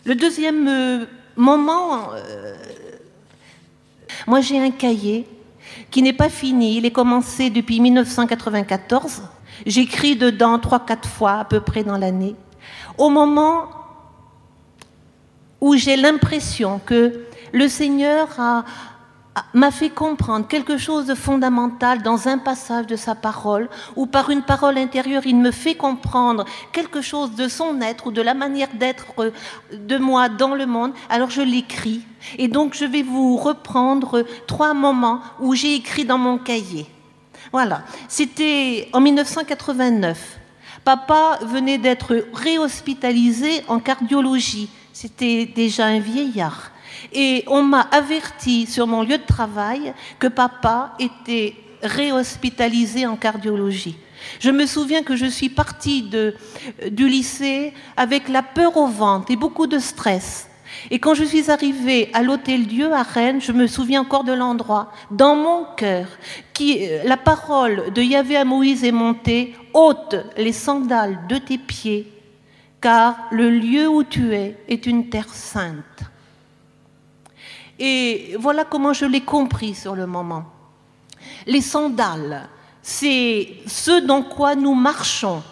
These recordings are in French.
Le deuxième moment, moi j'ai un cahier qui n'est pas fini. Il est commencé depuis 1994. J'écris dedans 3-4 fois à peu près dans l'année. Au moment où j'ai l'impression que le Seigneur m'a fait comprendre quelque chose de fondamental dans un passage de sa parole, ou par une parole intérieure, il me fait comprendre quelque chose de son être ou de la manière d'être de moi dans le monde, alors je l'écris. Et donc je vais vous reprendre 3 moments où j'ai écrit dans mon cahier. Voilà, c'était en 1989. Papa venait d'être réhospitalisé en cardiologie. C'était déjà un vieillard. Et on m'a averti sur mon lieu de travail que papa était réhospitalisé en cardiologie. Je me souviens que je suis partie du lycée avec la peur au ventre et beaucoup de stress. Et quand je suis arrivée à l'Hôtel-Dieu à Rennes, je me souviens encore de l'endroit, dans mon cœur, la parole de Yahvé à Moïse est montée, « ôte les sandales de tes pieds, car le lieu où tu es est une terre sainte. » Et voilà comment je l'ai compris sur le moment. Les sandales, c'est ce dans quoi nous marchons.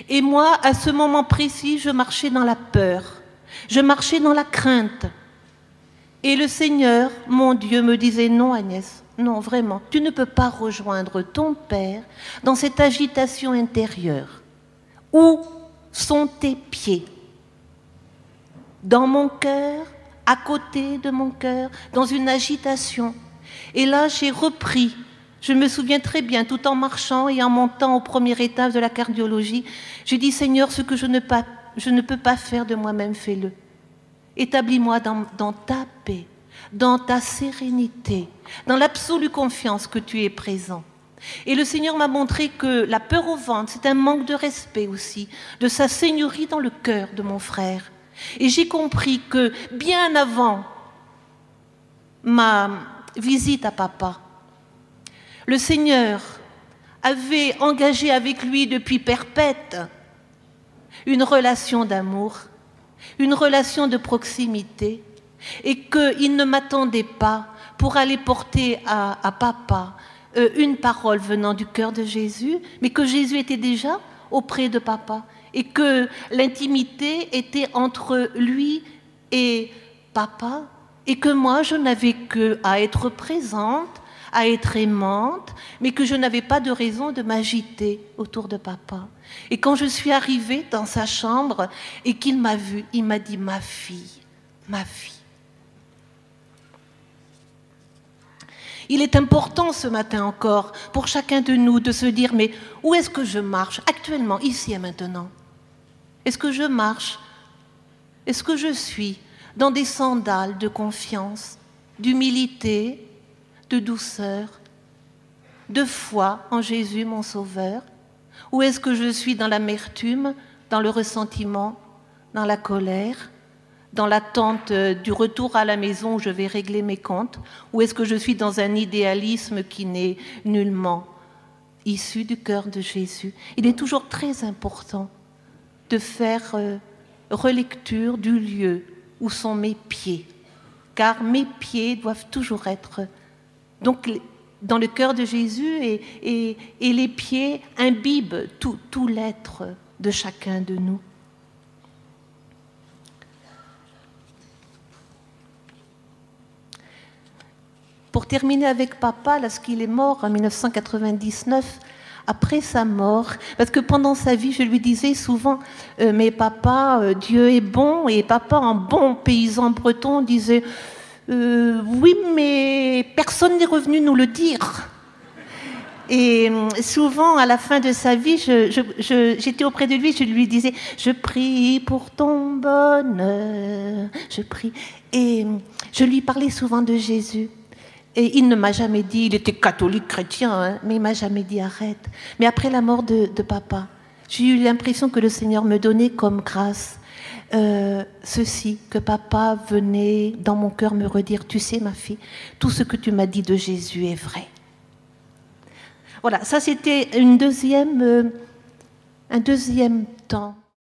Et moi, à ce moment précis, je marchais dans la peur, je marchais dans la crainte. Et le Seigneur, mon Dieu, me disait « Non, Agnès, non, vraiment, tu ne peux pas rejoindre ton Père dans cette agitation intérieure. Où sont tes pieds ? Dans mon cœur, à côté de mon cœur, dans une agitation. » Et là, j'ai repris. Je me souviens très bien, tout en marchant et en montant au premier étage de la cardiologie, j'ai dit « Seigneur, ce que je ne peux pas faire de moi-même, fais-le. Établis-moi dans ta paix, dans ta sérénité, dans l'absolue confiance que tu es présent. » Et le Seigneur m'a montré que la peur au ventre, c'est un manque de respect aussi, de sa seigneurie dans le cœur de mon frère. Et j'ai compris que bien avant ma visite à papa, le Seigneur avait engagé avec lui depuis perpète une relation d'amour, une relation de proximité, et qu'il ne m'attendait pas pour aller porter à papa une parole venant du cœur de Jésus, mais que Jésus était déjà auprès de papa, et que l'intimité était entre lui et papa, et que moi je n'avais qu'à être présente, à être aimante, mais que je n'avais pas de raison de m'agiter autour de papa. Et quand je suis arrivée dans sa chambre et qu'il m'a vue, il m'a dit « Ma fille, ma fille ». Il est important ce matin encore pour chacun de nous de se dire « Mais où est-ce que je marche actuellement, ici et maintenant ? Est-ce que je marche? Est-ce que je suis dans des sandales de confiance, d'humilité, de douceur, de foi en Jésus, mon Sauveur? Ou est-ce que je suis dans l'amertume, dans le ressentiment, dans la colère, dans l'attente du retour à la maison où je vais régler mes comptes? Ou est-ce que je suis dans un idéalisme qui n'est nullement issu du cœur de Jésus? Il est toujours très important de faire relecture du lieu où sont mes pieds, car mes pieds doivent toujours être donc dans le cœur de Jésus, et les pieds imbibent tout l'être de chacun de nous. Pour terminer avec papa, lorsqu'il est mort en 1999, après sa mort, parce que pendant sa vie, je lui disais souvent « Mais papa, Dieu est bon », et papa, en bon paysan breton, disait « Oui, mais personne n'est revenu nous le dire ». Et souvent, à la fin de sa vie, j'étais auprès de lui, je lui disais « Je prie pour ton bonheur, je prie ». Et je lui parlais souvent de Jésus. Et il ne m'a jamais dit, il était catholique, chrétien, hein, mais il ne m'a jamais dit arrête. Mais après la mort de papa, j'ai eu l'impression que le Seigneur me donnait comme grâce ceci, que papa venait dans mon cœur me redire, tu sais ma fille, tout ce que tu m'as dit de Jésus est vrai. Voilà, ça c'était un deuxième temps.